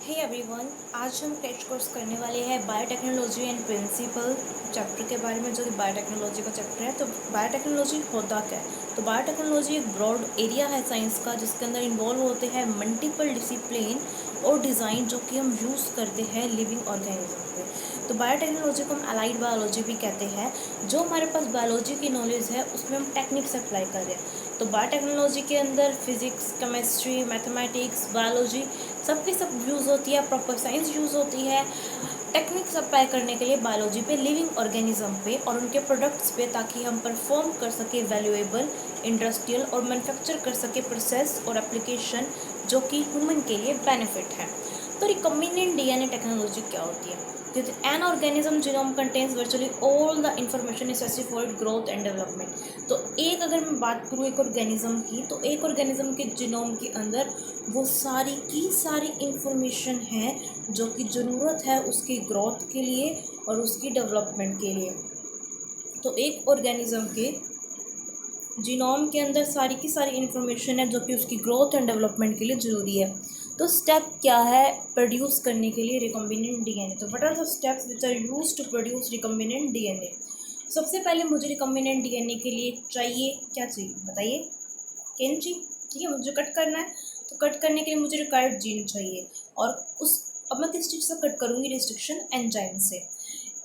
Hey everyone, आज हम crash course करने वाले हैं बायोटेक्नोलॉजी एंड प्रिंसिपल चैप्टर के बारे में, जो कि बायोटेक्नोलॉजी का चैप्टर है। तो बायोटेक्नोलॉजी होता क्या है? तो बायोटेक्नोलॉजी एक ब्रॉड एरिया है साइंस का, जिसके अंदर इन्वॉल्व होते हैं मल्टीपल डिसिप्लिन और डिज़ाइन जो कि हम यूज़ करते हैं लिविंग ऑर्गेनिज्म पे। तो बायोटेक्नोलॉजी को हम अलाइड बायोलॉजी भी कहते हैं। जो हमारे पास बायोलॉजी की नॉलेज है उसमें हम टेक्निक्स अप्लाई कर रहे हैं। तो बायोटेक्नोलॉजी के अंदर फिजिक्स, केमिस्ट्री, मैथमेटिक्स, बायोलॉजी सबकी सब यूज़ होती है, प्रॉपर साइंस यूज़ होती है टेक्निक्स अप्लाई करने के लिए बायोलॉजी पे, लिविंग ऑर्गेनिज्म पे और उनके प्रोडक्ट्स पे, ताकि हम परफॉर्म कर सके वैल्यूएबल इंडस्ट्रियल और मैन्युफैक्चर कर सके प्रोसेस और एप्लीकेशन जो कि ह्यूमन के लिए बेनिफिट है। तो रिकम्बिनेंट डीएनए टेक्नोलॉजी क्या होती है? An organism genome contains virtually all the information necessary for growth and development. तो एक अगर मैं बात करूँ एक ऑर्गेनिज्म की, तो एक ऑर्गेनिज्म के जीनोम के अंदर वो सारी की सारी इंफॉर्मेशन है जो कि ज़रूरत है उसकी ग्रोथ के लिए और उसकी डेवलपमेंट के लिए। तो एक ऑर्गेनिज्म के जीनोम के अंदर सारी की सारी इंफॉर्मेशन है जो कि उसकी ग्रोथ एंड डेवलपमेंट के लिए ज़रूरी है। तो स्टेप क्या है प्रोड्यूस करने के लिए रिकम्बिनेंट डीएनए? तो what are the steps which are used to produce recombinant DNA? सबसे पहले मुझे रिकम्बिनेंट डीएनए के लिए चाहिए क्या? चाहिए बताइए। कैंची। ठीक है, मुझे कट करना है तो कट करने के लिए मुझे रिक्वायर्ड जीन चाहिए। और उस अब मैं किस चीज़ से कट करूँगी? रिस्ट्रिक्शन एंजाइम से।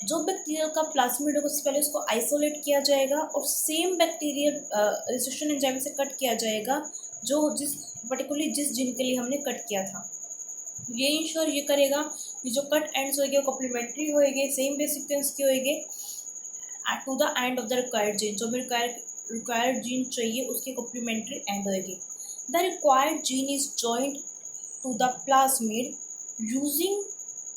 जो बैक्टीरियल का प्लाज्मिड होगा उससे पहले उसको आइसोलेट किया जाएगा और सेम बैक्टीरियल रिस्ट्रिक्शन एंजाइम से कट किया जाएगा जो जिस जीन के लिए हमने कट किया था। ये इंश्योर ये करेगा कि जो कट एंड्स होंगे वो कॉम्प्लीमेंट्री होएंगे, सेम बेस सीक्वेंस के होएंगे to the end of the required gene. जो भी रिक्वायर्ड जीन चाहिए उसके कॉम्प्लीमेंट्री एंड होएगी। The required gene is joint to the plasmid using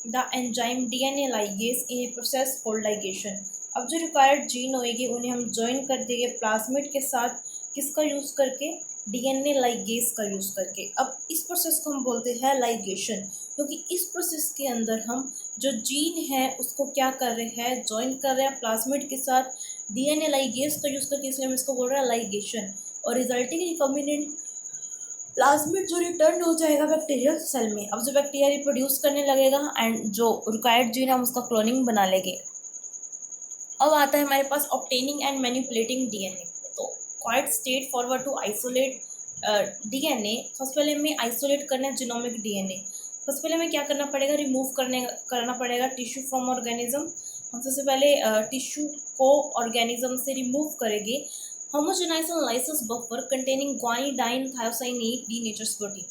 the enzyme DNA ligase in a process called ligation. अब जो required gene होएगी उन्हें हम ज्वाइन कर देंगे प्लाज्मिड के साथ, किसका यूज़ करके? डीएनए लाइगेज का यूज़ करके। अब इस प्रोसेस को हम बोलते हैं लाइगेशन, क्योंकि इस प्रोसेस के अंदर हम जो जीन है उसको क्या कर रहे हैं? ज्वाइन कर रहे हैं प्लाज्मिड के साथ डीएनए लाइगेज का यूज़ करके, इसलिए हम इसको बोल रहे हैं लाइगेशन। और रिजल्टिंग रिकॉम्बिनेंट प्लाज्मिड जो रिटर्न हो जाएगा बैक्टीरियल सेल में। अब जो बैक्टीरिया रिप्रोड्यूस करने लगेगा एंड जो रिक्वायर्ड जीन हम उसका क्लोनिंग बना लेंगे। अब आता है हमारे पास ऑब्टेनिंग एंड मैनिपुलेटिंग डीएनए। तो quite straight forward to isolate DNA. सबसे पहले हमें आइसोलेट करना है जीनोमिक डीएनए। सबसे पहले हमें क्या करना पड़ेगा? रिमूव करना पड़ेगा टिश्यू फ्रॉम ऑर्गेनिज्म। हम सबसे पहले टिश्यू को ऑर्गेनिज्म से रिमूव करेंगे। Homogenise and lysis buffer containing guanidine thiocyanate denatures protein.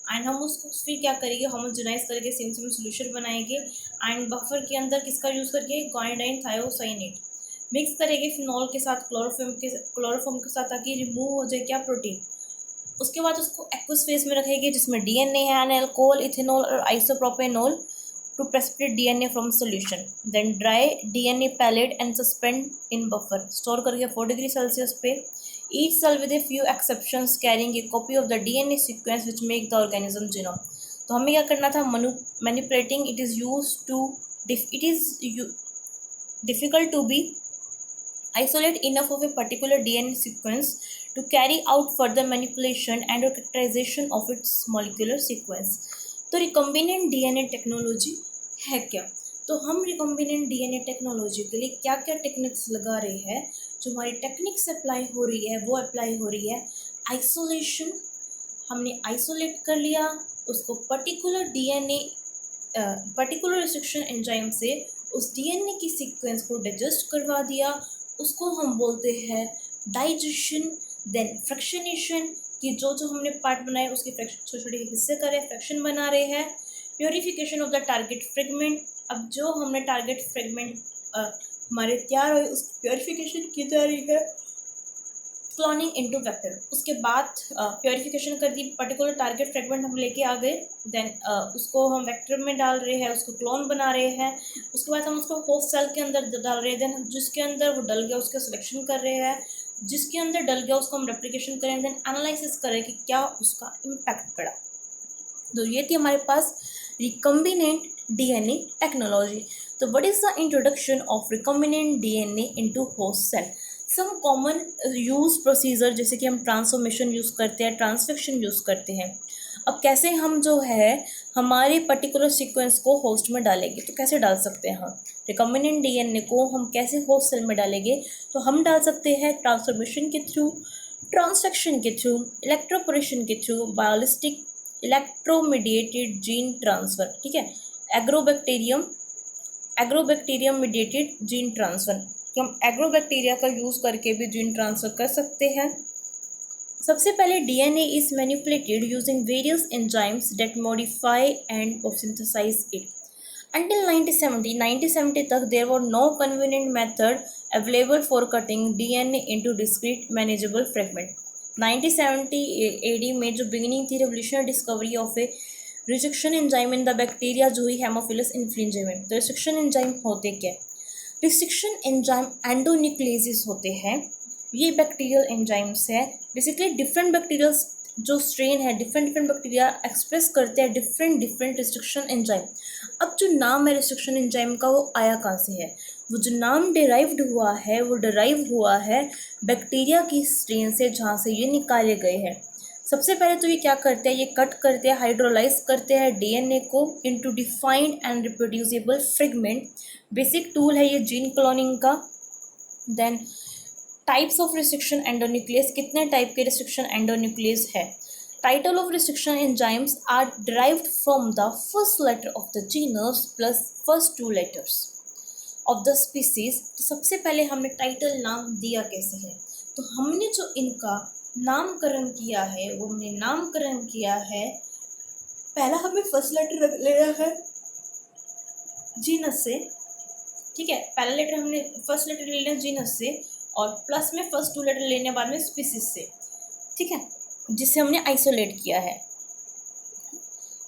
And हम उसको फिर क्या करेंगे? होमोजेनाइज करके सेम सोल्यूशन बनाएंगे एंड बफर के अंदर किसका यूज़ करके? ग्वानिडाइन थायोसाइनेट मिक्स करेंगे फिनॉल के साथ, क्लोरोफॉर्म के साथ, ताकि रिमूव हो जाए क्या? प्रोटीन। उसके बाद उसको एक्वस फेज में रखेंगे जिसमें डीएनए है, अल्कोहल, इथेनॉल और isopropanol to precipitate DNA from solution. Then dry DNA pellet and suspend in buffer. Store करके 4 डिग्री सेल्सियस पे। Each cell with a few exceptions carrying a copy of the DNA sequence which make the organism genome. तो हमें क्या करना था? Manipulating it is used to it is difficult to be isolate enough of a particular DNA sequence to carry out further manipulation and characterization of its molecular sequence. तो recombinant DNA technology है क्या? तो हम recombinant DNA technology के लिए क्या क्या techniques लगा रहे हैं? जो हमारी टेक्निक्स अप्लाई हो रही है वो अप्लाई हो रही है आइसोलेशन। हमने आइसोलेट कर लिया उसको particular DNA particular restriction enzyme से, उस डीएनए की सीक्वेंस को डाइजेस्ट करवा दिया, उसको हम बोलते हैं डाइजेशन। देन फ्रैक्शनेशन, कि जो जो हमने पार्ट बनाए उसके छोटे छोटे हिस्से कर रहे हैं, फ्रैक्शन बना रहे हैं। Purification of the target fragment, अब जो हमने टारगेट फ्रेगमेंट हमारे तैयार हुए उसकी प्योरीफिकेशन की जा रही है। क्लोनिंग इनटू वेक्टर, उसके बाद प्योरीफिकेशन कर दी, पर्टिकुलर टारगेट फ्रेगमेंट हम लेके आ गए, देन उसको हम वेक्टर में डाल रहे हैं, उसको क्लोन बना रहे हैं। उसके बाद हम उसको होस्ट सेल के अंदर डाल रहे हैं, देन जिसके अंदर वो डल गया उसका सिलेक्शन कर रहे हैं, जिसके अंदर डल गया उसको हम रेप्लिकेशन करें, देन एनालिसिस करें कि क्या उसका इम्पैक्ट पड़ा। तो ये थी हमारे पास रिकम्बिनेंट डीएनए टेक्नोलॉजी। तो what is the introduction of recombinant DNA into host cell? Some common use procedure, जैसे कि हम ट्रांसफॉर्मेशन यूज़ करते हैं, ट्रांसफेक्शन यूज़ करते हैं। अब कैसे हम जो है हमारे पर्टिकुलर सीक्वेंस को होस्ट में डालेंगे, तो कैसे डाल सकते हैं हम रिकॉम्बिनेंट डीएनए को हम कैसे होस्ट सेल में डालेंगे, तो हम डाल सकते हैं ट्रांसफॉर्मेशन के थ्रू, ट्रांसक्रिप्शन के थ्रू, इलेक्ट्रोपोरेशन के थ्रू, बायोलिस्टिक इलेक्ट्रोमीडिएटेड जीन ट्रांसफ़र, ठीक है, एग्रोबैक्टीरियम मीडिएटेड जीन ट्रांसफ़र, तो हम एग्रोबैक्टीरिया का यूज़ करके भी जीन ट्रांसफ़र कर सकते हैं। सबसे पहले DNA is manipulated using various enzymes that modify and synthesise it. Until 1970 तक there were no convenient method available for cutting DNA into discrete manageable fragment. 1970 AD में जो बिगिनिंग थी revolutionary discovery of A resection enzyme in the bacteria जो हुई Haemophilus influenza में। तो resection enzyme होते क्या? रिसेक्शन एंजाइम एंडोन्यूक्लियेसिस होते हैं, ये बैक्टीरियल एंजाइम्स है। बेसिकली डिफरेंट बैक्टीरियल जो स्ट्रेन है, डिफरेंट बैक्टीरिया एक्सप्रेस करते हैं डिफरेंट रिस्ट्रिक्शन एंजाइम। अब जो नाम है रिस्ट्रिक्शन एंजाइम का वो आया कहाँ से है? वो जो नाम डिराइव्ड हुआ है वो डिराइव हुआ है बैक्टीरिया की स्ट्रेन से जहाँ से ये निकाले गए हैं। सबसे पहले तो ये क्या करते हैं, ये कट करते हैं, हाइड्रोलाइज करते हैं डीएनए को into defined and reproducible fragment. Basic tool है ये जीन क्लोनिंग का। Then types of restriction endonuclease, कितने टाइप के रिस्ट्रिक्शन एंडोन्यूक्लियस है? Title of restriction enzymes are derived from the first letter of the genus plus first 2 letters of the species. तो सबसे पहले हमने टाइटल नाम दिया कैसे है, तो हमने जो इनका नामकरण किया है वो हमने नामकरण किया है, पहला हमें फर्स्ट लेटर रख लेना है जीनस से, ठीक है, पहला लेटर हमने फर्स्ट लेटर ले लेना जीनस से और प्लस में फर्स्ट 2 लेटर लेने बाद में स्पीसीज से, ठीक है, जिसे हमने आइसोलेट किया है।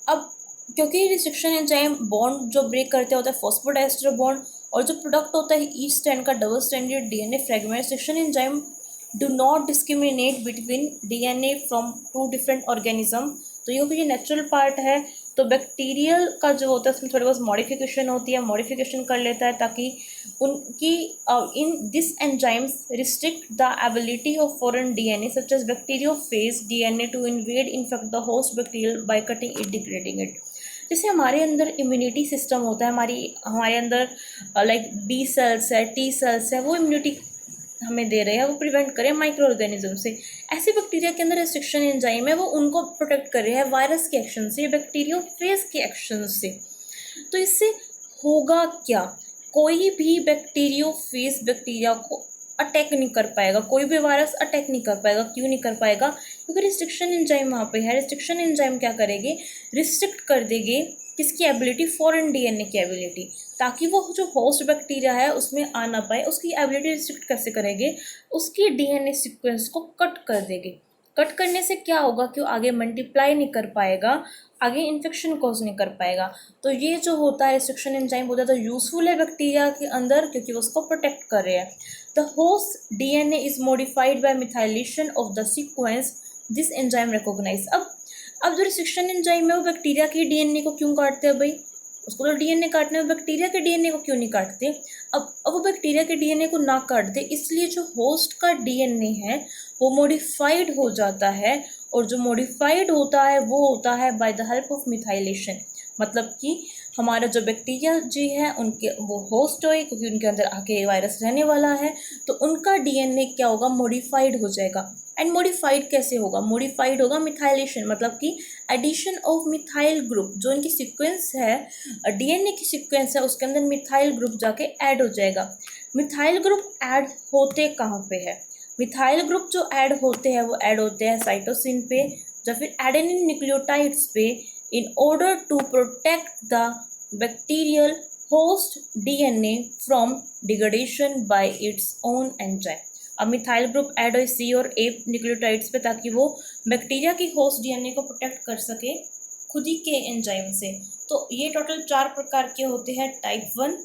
अब क्योंकि रिस्ट्रिक्शन एंजाइम बॉन्ड जो ब्रेक करते होता है फॉस्फोडाइस्टर बॉन्ड, और जो प्रोडक्ट होता है ईच स्ट्रैंड का double stranded DNA fragment, restriction enzyme do not discriminate between DNA from 2 different organism. तो ये नेचुरल पार्ट है, तो बैक्टीरियल का जो होता है उसमें थोड़ी बहुत मॉडिफिकेशन होती है, मॉडिफिकेशन कर लेता है ताकि उनकी इन this enzymes restrict the ability of foreign DNA such as bacteriophage DNA to invade infect the host bacterial by cutting it, degrading it. जैसे हमारे अंदर इम्यूनिटी सिस्टम होता है, हमारे अंदर लाइक बी सेल्स है, टी सेल्स है, वो इम्यूनिटी हमें दे रहे हैं, वो प्रिवेंट करें माइक्रो ऑर्गेनिज्म से। ऐसे बैक्टीरिया के अंदर रिस्ट्रिक्शन एंजाइम है, वो उनको प्रोटेक्ट कर रहे हैं वायरस के एक्शन से, बैक्टीरियोफेज के एक्शन से। तो इससे होगा क्या, कोई भी बैक्टीरियोफेज बैक्टीरिया को अटैक नहीं कर पाएगा, कोई भी वायरस अटैक नहीं कर पाएगा। क्यों नहीं कर पाएगा? क्योंकि रिस्ट्रिक्शन एंजाइम वहाँ पे है। रिस्ट्रिक्शन एंजाइम क्या करेंगे, रिस्ट्रिक्ट कर देंगे किसकी एबिलिटी, फॉरेन डीएनए की एबिलिटी, ताकि वो जो होस्ट बैक्टीरिया है उसमें आ ना पाए। उसकी एबिलिटी रिस्ट्रिक्ट कैसे करेंगे, उसकी डीएनए सीक्वेंस को कट कर देंगे। कट करने से क्या होगा कि वो आगे मल्टीप्लाई नहीं कर पाएगा, आगे इन्फेक्शन कॉज नहीं कर पाएगा। तो ये जो होता है रिस्ट्रिक्शन एंजाइम होता है, तो यूजफुल है बैक्टीरिया के अंदर क्योंकि वो उसको प्रोटेक्ट कर रहे हैं। The host DNA is modified by methylation of the sequence this enzyme recognise. अब जो रिस्ट्रिक्शन एंजाइम है वो बैक्टीरिया के डीएनए को क्यों काटते हैं भाई, उसको तो डीएनए काटने में, बैक्टीरिया के डीएनए को क्यों नहीं काटते? अब वो बैक्टीरिया के डीएनए को ना काट दे, इसलिए जो होस्ट का डीएनए है वो मॉडिफाइड हो जाता है, और जो मॉडिफाइड होता है वो होता है by the help of methylation. मतलब कि हमारा जो बैक्टीरिया जी है उनके वो होस्ट होए, क्योंकि उनके अंदर आके वायरस रहने वाला है, तो उनका डीएनए क्या होगा, मॉडिफाइड हो जाएगा। एंड मॉडिफाइड कैसे होगा, मॉडिफाइड होगा मिथाइलेशन, मतलब कि एडिशन ऑफ मिथाइल ग्रुप, जो इनकी सीक्वेंस है डीएनए की सीक्वेंस है उसके अंदर मिथाइल ग्रुप जाके ऐड हो जाएगा। मिथाइल ग्रुप ऐड होते कहाँ पे है, मिथाइल ग्रुप जो ऐड होते हैं वो ऐड होते हैं साइटोसिन पे या फिर एडेनिन न्यूक्लियोटाइड्स पे, in order to protect the bacterial host DNA from degradation by its own enzyme। अब मिथाइल ग्रुप ऐड हो सी और ए न्यूक्लियोटाइड्स पे ताकि वो बैक्टीरिया की होस्ट डीएनए को प्रोटेक्ट कर सके खुद ही के एंजाइम से। तो ये टोटल 4 प्रकार के होते हैं, type 1,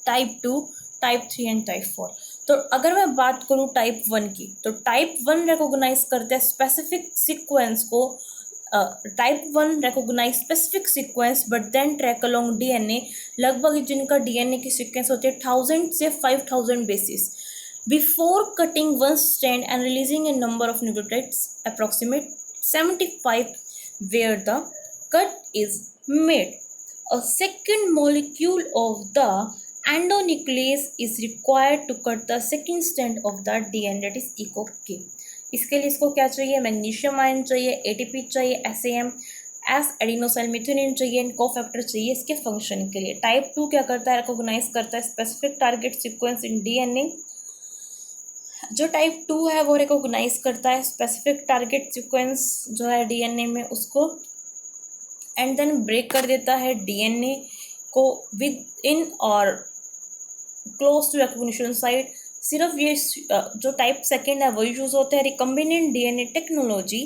type 2, type 3 and type 4। तो अगर मैं बात करूँ टाइप 1 की, तो टाइप 1 रिकॉग्नाइज करते हैं स्पेसिफिक सीक्वेंस को। Type 1 recognise specific sequence but then track along DNA, लगभग जिनका डीएनए की सीक्वेंस होती है 1000 से 5000 basis, before cutting one strand and releasing A number of nucleotides approximate 75 where the cut is made. A second molecule of the endonuclease is required to cut the second strand of the DNA, that is ECO-K. इसके लिए इसको क्या चाहिए, magnesium ion चाहिए, ATP चाहिए, SAM S adenosyl methionine चाहिए, and cofactor चाहिए इसके फंक्शन के लिए। टाइप 2 क्या करता है, रिकॉग्नाइज करता है specific target sequence in DNA। जो टाइप 2 है वो रिकॉग्नाइज करता है स्पेसिफिक टारगेट सीक्वेंस जो है DNA में उसको, एंड देन ब्रेक कर देता है DNA को विद इन और क्लोज टू रिकॉग्निशन साइट। सिर्फ ये जो टाइप सेकेंड है वो यूज होता है recombinant DNA technology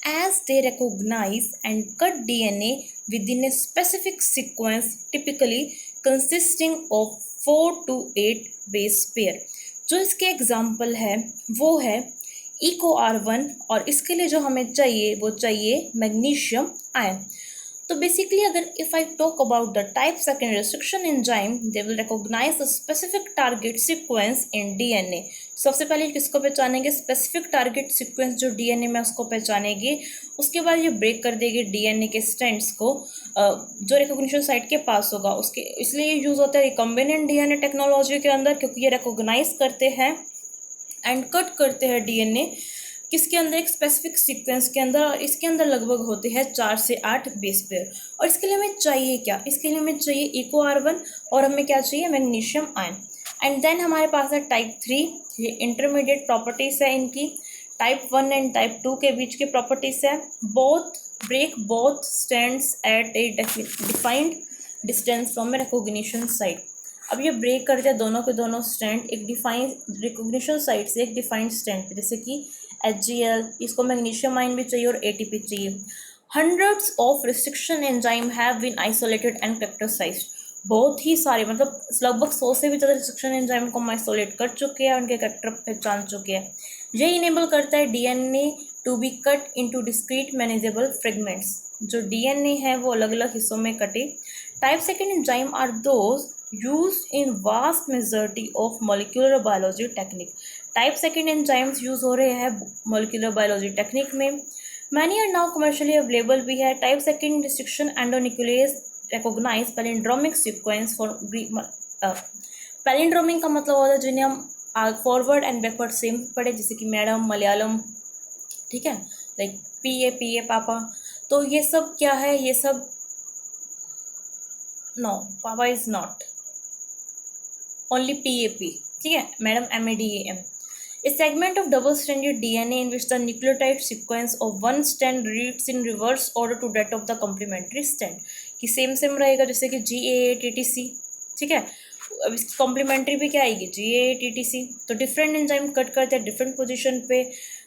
as they recognize and cut DNA within a specific sequence typically consisting of 4 to 8 base pair। जो इसके एग्जाम्पल है वो है EcoR1 और इसके लिए जो हमें चाहिए वो चाहिए मैग्नीशियम आयन। तो बेसिकली अगर if I talk about the type second restriction enzyme, they will recognise the specific target sequence in DNA। सबसे पहले किसको पहचानेंगे, स्पेसिफिक टारगेट सीक्वेंस जो DNA में उसको पहचानेगी, उसके बाद ये ब्रेक कर देगी DNA के स्ट्रैंड्स को जो रिकॉग्निशन साइट के पास होगा उसके, इसलिए ये यूज़ होता है रिकम्बिनेंट DNA टेक्नोलॉजी के अंदर, क्योंकि ये रिकॉग्नाइज करते हैं एंड कट करते हैं DNA किसके अंदर, एक स्पेसिफिक सीक्वेंस के अंदर, और इसके अंदर लगभग होते हैं 4 से 8 बेस पेयर। और इसके लिए हमें चाहिए क्या, इसके लिए हमें चाहिए EcoR1 और हमें क्या चाहिए, मैग्नीशियम आयन। एंड देन हमारे पास है टाइप 3, ये इंटरमीडिएट प्रॉपर्टीज़ है इनकी, टाइप 1 एंड टाइप 2 के बीच के प्रॉपर्टीज़ है। Both break both stands at a defined distance from a recognition site. अब ये ब्रेक करते हैं दोनों के दोनों स्टैंड एक डिफाइंड रिकॉग्निशन साइट से एक डिफाइंड स्टैंड, जैसे कि HGL, इसको मैग्नीशियम आयन भी चाहिए और ATP चाहिए। Hundreds of restriction enzyme have been isolated and characterised. बहुत ही सारे मतलब लगभग 100 से भी ज़्यादा रिस्ट्रिक्शन एंजाइम को हम आइसोलेट कर चुके हैं, उनके कैरेक्टर पहचान चुके हैं। ये इनेबल करता है DNA to be cut into discrete manageable fragments. जो DNA है वो अलग अलग हिस्सों में कटे। Type second enzyme are those used in vast majority of molecular biology technique। Type second enzymes use हो रहे हैं मोलिकुलर बायोलॉजी टेक्निक में। Many are now commercially available भी है। Type second restriction endonuclease recognise palindromic sequence for palindromic का मतलब होता है जिन्हें हम फॉरवर्ड एंड बैकवर्ड सेम पढ़े, जैसे कि मैडम, मलयालम, ठीक है, लाइक PA पापा। तो ये सब क्या है, ये सब नो, पापा इज नॉट, ओनली PAP, ठीक है, madam MADAM। A segment of double-stranded DNA in which the nucleotide sequence of one strand reads in reverse order to that of the complementary strand, कि सेम रहेगा जैसे कि GAA-TTC, ठीक है। अब इसकी कॉम्प्लीमेंट्री भी क्या आएगी, GAA-TTC। तो डिफरेंट एंजाइम कट करते हैं डिफरेंट पोजीशन पे,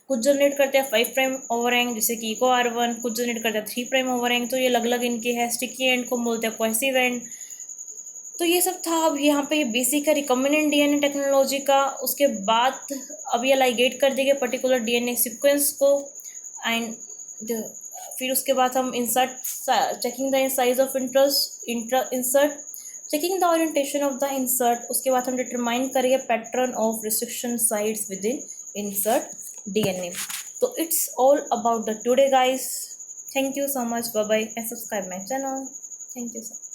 कुछ जनरेट करते हैं 5 प्राइम ओवरहैंग जैसे कि EcoR1, कुछ जनरेट करते हैं 3 प्राइम ओवरहैंग। तो ये अलग अलग इनके है। स्टिकी एंड को बोलते हैं कोहेसिव एंड। तो ये सब था। अब यहाँ पे ये बेसिक है रिकम्बिनेंट DNA टेक्नोलॉजी का। उसके बाद अब ये लाइगेट कर देंगे पर्टिकुलर DNA सीक्वेंस को, एंड फिर उसके बाद हम insert, checking the size of insert, checking the orientation of the insert. उसके बाद हम डिटरमाइन करेंगे pattern of restriction sites with in insert DNA। तो it's all about the today guys. Thank you so much, bye bye, and subscribe my channel. Thank you so much.